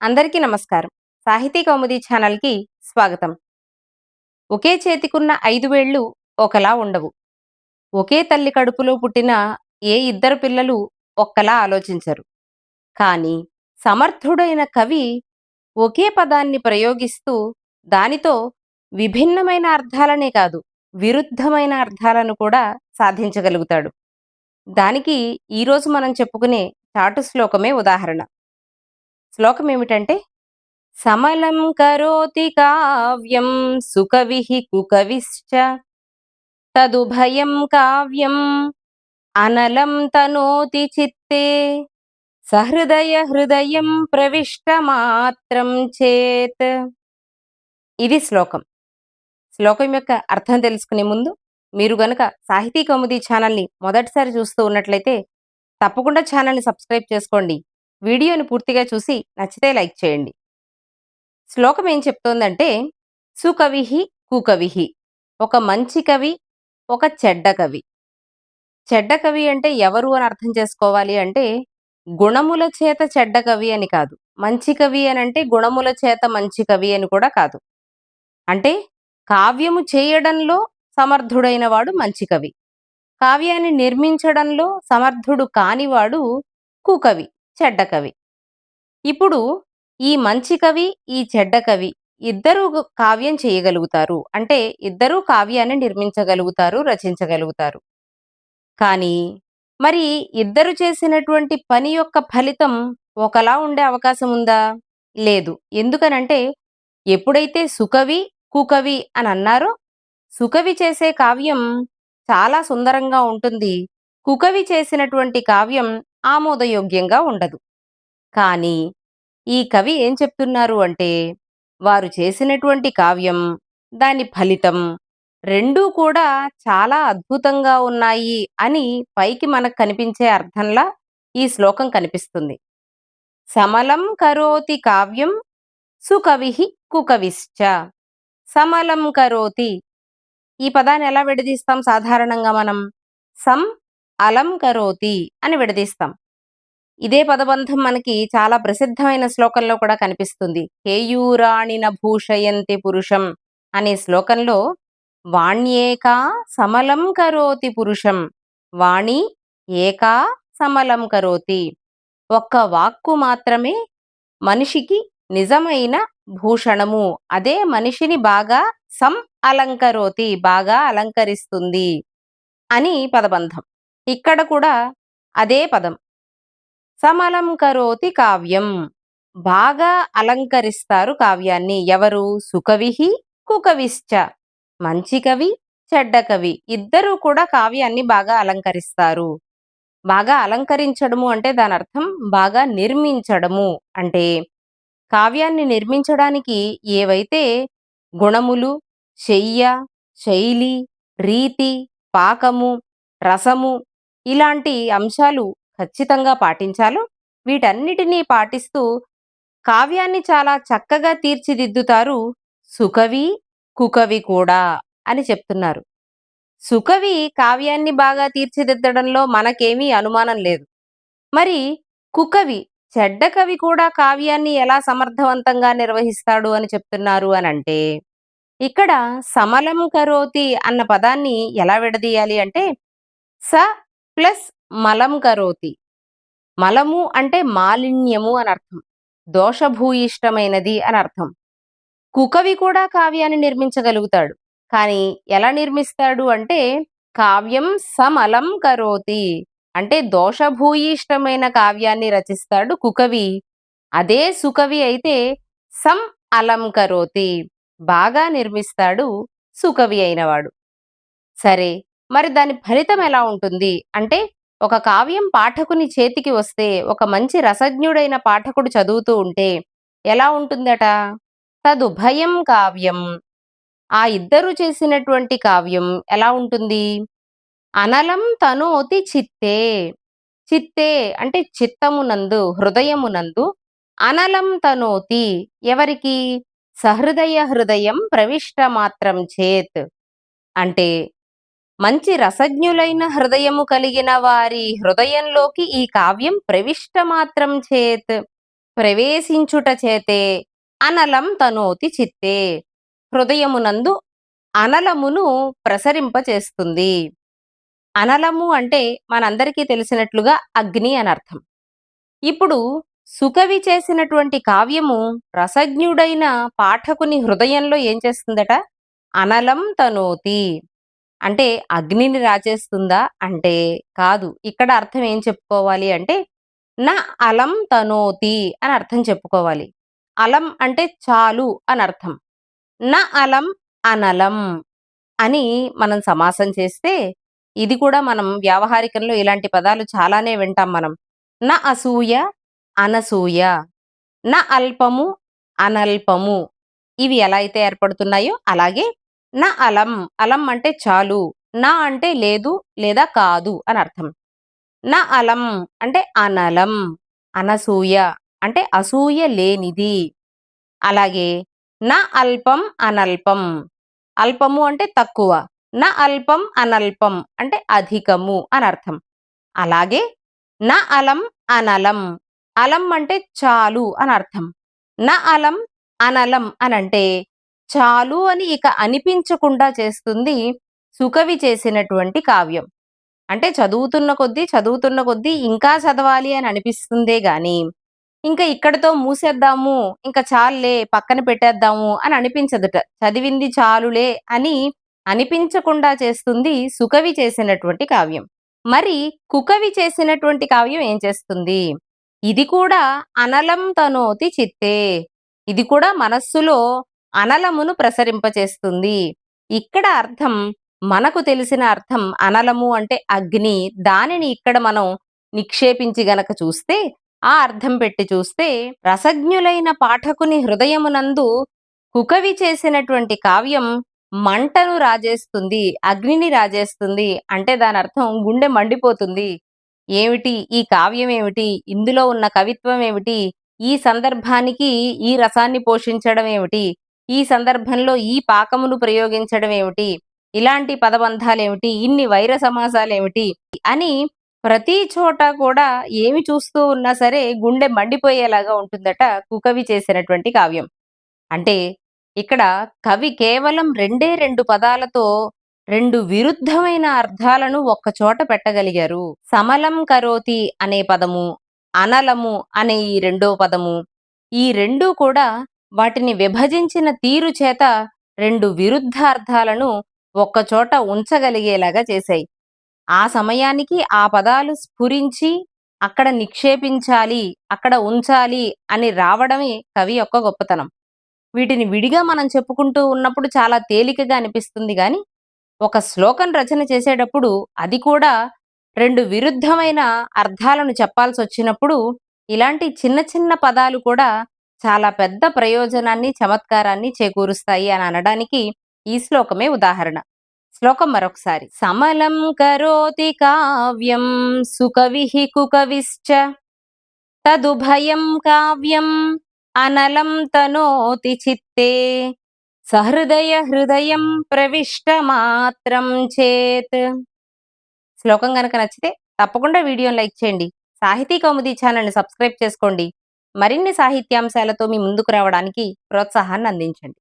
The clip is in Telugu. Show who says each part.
Speaker 1: అందరికీ నమస్కారం. సాహితీ కౌముది ఛానల్‌కి స్వాగతం. ఒకే చేతికున్న 5 వేళ్ళు ఒకలా ఉండవు. ఒకే తల్లి కడుపులో పుట్టిన ఏ ఇద్దరు పిల్లలు ఒక్కలా ఆలోచించరు. కానీ సమర్థుడైన కవి ఒకే పదాన్ని ప్రయోగిస్తూ దానితో విభిన్నమైన అర్థాలనే కాదు, విరుద్ధమైన అర్థాలను కూడా సాధించగలుగుతాడు. దానికి ఈరోజు మనం చెప్పుకునే చాటు శ్లోకమే ఉదాహరణ. శ్లోకం ఏమిటంటే సమలం కరోతి కావ్యం సుకవిః కుకవిశ్చ తదుభయం కావ్యం అనలం తనోతి చిత్తే సహృదయ హృదయం ప్రవిష్టమాత్రం చేత్. ఇది శ్లోకం. శ్లోకం యొక్క అర్థం తెలుసుకునే ముందు మీరు గనుక సాహితీ కౌముది ఛానల్ని మొదటిసారి చూస్తూ ఉన్నట్లయితే తప్పకుండా ఛానల్ని సబ్స్క్రైబ్ చేసుకోండి. వీడియోని పూర్తిగా చూసి నచ్చితే లైక్ చేయండి. శ్లోకం ఏం చెప్తోందంటే సుకవిః కుకవిః, ఒక మంచి కవి, ఒక చెడ్డ కవి. చెడ్డ కవి అంటే ఎవరు అని అర్థం చేసుకోవాలి అంటే గుణముల చేత చెడ్డ కవి అని కాదు. మంచి కవి అని అంటే గుణముల చేత మంచి కవి అని కూడా కాదు. అంటే కావ్యము చేయడంలో సమర్థుడైన వాడు మంచి కవి. కావ్యాన్ని నిర్మించడంలో సమర్థుడు కానివాడు కుకవి, చెడ్డ కవి. ఇప్పుడు ఈ మంచి కవి, ఈ చెడ్డ కవి ఇద్దరూ కావ్యం చేయగలుగుతారు. అంటే ఇద్దరూ కావ్యాన్ని నిర్మించగలుగుతారు, రచించగలుగుతారు. కానీ మరి ఇద్దరు చేసినటువంటి పని యొక్క ఫలితం ఒకలా ఉండే అవకాశం ఉందా? లేదు. ఎందుకనంటే ఎప్పుడైతే సుకవి, కుకవి అని అన్నారో సుకవి చేసే కావ్యం చాలా సుందరంగా ఉంటుంది. కుకవి చేసినటువంటి కావ్యం ఆమోదయోగ్యంగా ఉండదు. కానీ ఈ కవి ఏం చెప్తున్నారు అంటే వారు చేసినటువంటి కావ్యం, దాని ఫలితం రెండూ కూడా చాలా అద్భుతంగా ఉన్నాయి అని పైకి మనకు కనిపించే అర్థంలా ఈ శ్లోకం కనిపిస్తుంది. సమలం కరోతి కావ్యం సుకవిః కుకవిశ్చ. సమలం కరోతి, ఈ పదాన్ని ఎలా విడదీస్తాం సాధారణంగా మనం? సం అలం కరోతి అని విడదీస్తాం. ఇదే పదబంధం మనకి చాలా ప్రసిద్ధమైన శ్లోకంలో కూడా కనిపిస్తుంది. కేయూరాణిన భూషయంతి పురుషం అనే శ్లోకంలో వాణ్యేకా సమలం కరోతి పురుషం, వాణి ఏకా సమలం కరోతి. ఒక్క వాక్కు మాత్రమే మనిషికి నిజమైన భూషణము, అదే మనిషిని బాగా అలంకరోతి, బాగా అలంకరిస్తుంది అని పదబంధం. ఇక్కడ కూడా అదే పదం. సమలం కరోతి కావ్యం, బాగా అలంకరిస్తారు కావ్యాన్ని. ఎవరు? సుకవిః కుకవిశ్చ. మంచి కవి, చెడ్డ కవి ఇద్దరూ కూడా కావ్యాన్ని బాగా అలంకరిస్తారు. బాగా అలంకరించడము అంటే దాని అర్థం బాగా నిర్మించడము. అంటే కావ్యాన్ని నిర్మించడానికి ఏవైతే గుణములు, శయ్య, శైలి, రీతి, పాకము, రసము ఇలాంటి అంశాలు ఖచ్చితంగా పాటించాలో వీటన్నిటినీ పాటిస్తూ కావ్యాన్ని చాలా చక్కగా తీర్చిదిద్దుతారు సుకవి, కుకవి కూడా అని చెప్తున్నారు. సుకవి కావ్యాన్ని బాగా తీర్చిదిద్దడంలో మనకేమీ అనుమానం లేదు. మరి కుకవి, చెడ్డ కవి కూడా కావ్యాన్ని ఎలా సమర్థవంతంగా నిర్వహిస్తాడు అని చెప్తున్నారు అనంటే ఇక్కడ సమలం కరోతి అన్న పదాన్ని ఎలా విడదీయాలి అంటే స ప్లస్ మలం కరోతి. మలము అంటే మాలిన్యము అని అర్థం, దోషభూయిష్టమైనది అని అర్థం. కుకవి కూడా కావ్యాన్ని నిర్మించగలుగుతాడు. కానీ ఎలా నిర్మిస్తాడు అంటే కావ్యం సమలం కరోతి, అంటే దోషభూయిష్టమైన కావ్యాన్ని రచిస్తాడు కుకవి. అదే సుకవి అయితే సం అలం కరోతి, బాగా నిర్మిస్తాడు సుకవి అయినవాడు. సరే, మరి దాని ఫలితం ఎలా ఉంటుంది అంటే ఒక కావ్యం పాఠకుని చేతికి వస్తే, ఒక మంచి రసజ్ఞుడైన పాఠకుడు చదువుతూ ఉంటే ఎలా ఉంటుందట? తదుభయం కావ్యం, ఆ ఇద్దరు చేసినటువంటి కావ్యం ఎలా ఉంటుంది? అనలం తనోతి చిత్తే. చిత్తే అంటే చిత్తమునందు, హృదయమునందు. అనలం తనోతి ఎవరికి? సహృదయ హృదయం ప్రవిష్ట మాత్రం చేత్. అంటే మంచి రసజ్ఞులైన హృదయము కలిగిన వారి హృదయంలోకి ఈ కావ్యం ప్రవిష్ట మాత్రం చేత్, ప్రవేశించుట చేతే అనలం తనోతి చిత్తే. హృదయమునందు అనలమును ప్రసరింపచేస్తుంది. అనలము అంటే మనందరికీ తెలిసినట్లుగా అగ్ని అనర్థం. ఇప్పుడు సుకవి చేసినటువంటి కావ్యము రసజ్ఞుడైన పాఠకుని హృదయంలో ఏం చేస్తుందట? అనలం తనోతి అంటే అగ్నిని రాచేస్తుందా అంటే కాదు. ఇక్కడ అర్థం ఏం చెప్పుకోవాలి అంటే న అలం తనోతి అని అర్థం చెప్పుకోవాలి. అలం అంటే చాలు అని అర్థం. న అలం అనలం అని మనం సమాసం చేస్తే ఇది కూడా మనం వ్యావహారికంలో ఇలాంటి పదాలు చాలానే వింటాం మనం. న అసూయ అనసూయ, న అల్పము అనల్పము. ఇవి ఎలా అయితే ఏర్పడుతున్నాయో అలాగే న అలం, అలం అంటే చాలు, నా అంటే లేదు లేదా కాదు అని అర్థం. న అలం అంటే అనలం, అనసూయ అంటే అసూయ లేనిది. అలాగే న అల్పం అనల్పం, అల్పము అంటే తక్కువ, న అల్పం అనల్పం అంటే అధికము అని అర్థం. అలాగే న అలం అనలం, అలం అంటే చాలు అని అర్థం. న అలం అనలం అనంటే చాలు అని ఇక అనిపించకుండా చేస్తుంది సుకవి చేసినటువంటి కావ్యం. అంటే చదువుతున్న కొద్దీ ఇంకా చదవాలి అని అనిపిస్తుందే గాని, ఇంకా ఇక్కడితో మూసేద్దాము, ఇంక చాలులే పక్కన పెట్టేద్దాము అని అనిపించదుట. చదివింది చాలులే అని అనిపించకుండా చేస్తుంది సుకవి చేసినటువంటి కావ్యం. మరి కుకవి చేసినటువంటి కావ్యం ఏం చేస్తుంది? ఇది కూడా అనలం తనోతి చిత్తే. ఇది కూడా మనస్సులో అనలమును ప్రసరింపచేస్తుంది. ఇక్కడ అర్థం మనకు తెలిసిన అర్థం అనలము అంటే అగ్ని. దానిని ఇక్కడ మనం నిక్షేపించి గనక చూస్తే, ఆ అర్థం పెట్టి చూస్తే రసజ్ఞులైన పాఠకుని హృదయమునందు కుకవి చేసినటువంటి కావ్యం మంటను రాజేస్తుంది, అగ్నిని రాజేస్తుంది. అంటే దానర్థం గుండె మండిపోతుంది. ఏమిటి ఈ కావ్యం ఏమిటి? ఇందులో ఉన్న కవిత్వం ఏమిటి? ఈ సందర్భానికి ఈ రసాన్ని పోషించడం ఏమిటి? ఈ సందర్భంలో ఈ పాకమును ప్రయోగించడం ఏమిటి? ఇలాంటి పదబంధాలేమిటి? ఇన్ని వైర సమాసాలేమిటి? అని ప్రతి చోట కూడా ఏమి చూస్తూ ఉన్నా సరే గుండె మండిపోయేలాగా ఉంటుందట కుకవి చేసినటువంటి కావ్యం. అంటే ఇక్కడ కవి కేవలం రెండే 2 పదాలతో 2 విరుద్ధమైన అర్థాలను ఒక్కచోట పెట్టగలిగారు. సమలం కరోతి అనే పదము, అనలము అనే ఈ రెండో పదము, ఈ రెండూ కూడా వాటిని విభజించిన తీరు చేత 2 విరుద్ధార్థాలను ఒక్కచోట ఉంచగలిగేలాగా చేశాయి. ఆ సమయానికి ఆ పదాలు స్ఫురించి అక్కడ నిక్షేపించాలి, అక్కడ ఉంచాలి అని రావడమే కవి యొక్క గొప్పతనం. వీటిని విడిగా మనం చెప్పుకుంటూ ఉన్నప్పుడు చాలా తేలికగా అనిపిస్తుంది గాని, ఒక శ్లోకం రచన చేసేటప్పుడు అది కూడా 2 విరుద్ధమైన అర్థాలను చెప్పాల్సొచ్చినప్పుడు, ఇలాంటి చిన్న చిన్న పదాలు కూడా చాలా పెద్ద ప్రయోజనాన్ని, చమత్కారాన్ని చేకూరుస్తాయి అని అనడానికి ఈ శ్లోకమే ఉదాహరణ. శ్లోకం మరొకసారి. సమలం కరోతి కావ్యం సుకవిః కుకవిశ్చ తదుభయం కావ్యం అనలం తనోతి చిత్తే సహృదయ హృదయం ప్రవిష్ట మాత్రం చేత్. శ్లోకం గనక నచ్చితే తప్పకుండా వీడియోని లైక్ చేయండి. సాహితీ కౌముది ఛానల్ని సబ్స్క్రైబ్ చేసుకోండి. మరిన్ని సాహిత్యాంశాలతో మీ ముందుకు రావడానికి ప్రోత్సాహాన్ని అందించండి.